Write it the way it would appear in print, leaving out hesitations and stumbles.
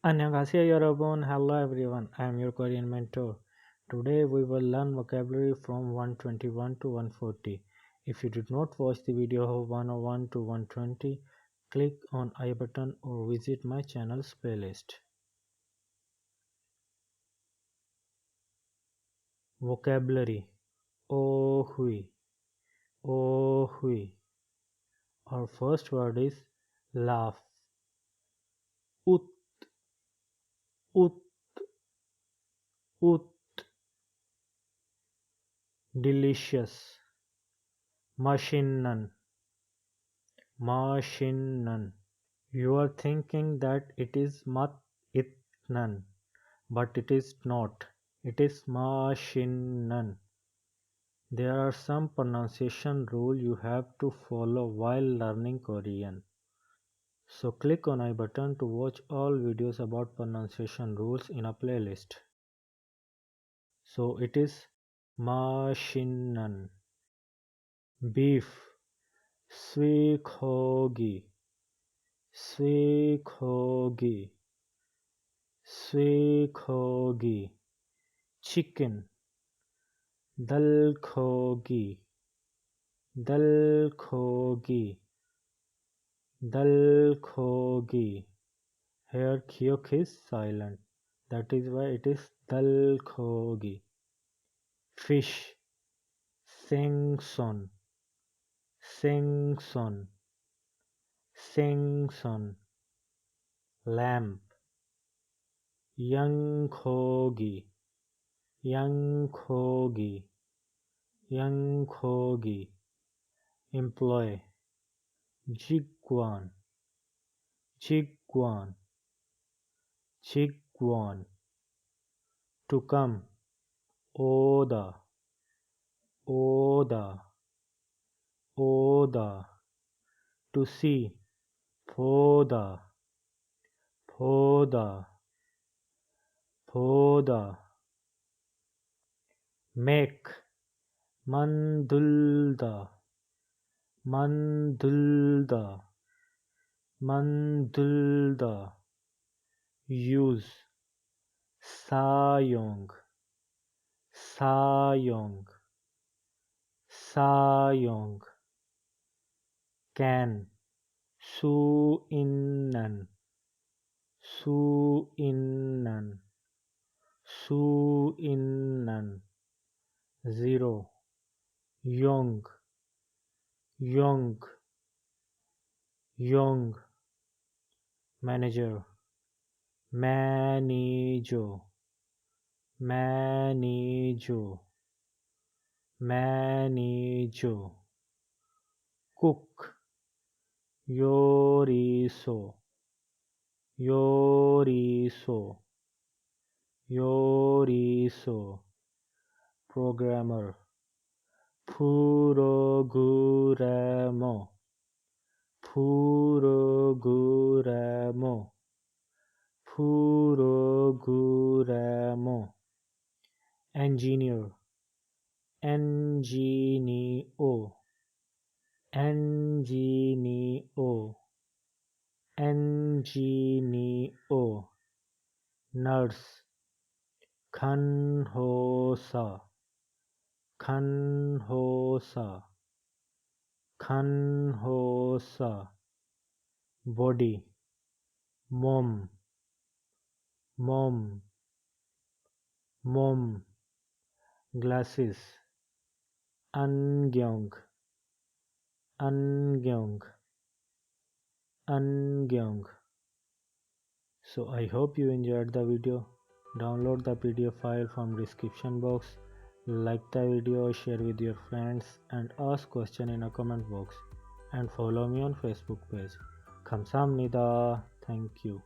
Annyeonghaseyo Yorobun. Hello everyone. I am your Korean mentor. Today we will learn vocabulary from 121 to 140. If you did not watch the video of 101 to 120, click on I button or visit my channel's playlist. Vocabulary. Oh hui. Oh hui. Our first word is laugh. Ut. Ut. Ut. Delicious. Machinan. Machinan. You are thinking that it is Itnan, but it is not. It is Mashinan. There are some pronunciation rules you have to follow while learning Korean. So click on I button to watch all videos about pronunciation rules in a playlist. So it is Mashinan. Beef. Swikhogi. Swikhogi. Swikhogi. Chicken. Dalkhogi. Dalkhogi. Dalkhogi. Here kyok is silent. That is why it is dalkhogi. Fish. Sengson. Sengson. Sengson. Lamp. Youngkhogi. Youngkhogi. Youngkhogi. Employ. Jigwan. Jigwan. Jigwan. To come. Oda. Oda. Oda. To see. Poda. Poda. Poda. Make. Mandulda. Mandulda. Mandulda. Use. Sayong. Sayong. Sayong. Can. Suinnan. Suinnan. Suinnan. Zero. Young. Young. Young. Manager. Manager. Manager. Manager. Cook. Yoriso. Yoriso. Yoriso. Programmer. Puroguramo. Puroguramo. Puroguramo. Engineer. Engineer. Engineer. Engineer. Nurse. Khanhosa. Khanhosa. Khanhosa. Body. Mom. Mom. Mom. Glasses. Angyong. Angyong. Angyong. So I hope you enjoyed the video. Download the PDF file from description box. Like the video, share with your friends and ask question in a comment box. And follow me on Facebook page. 감사합니다. Thank you.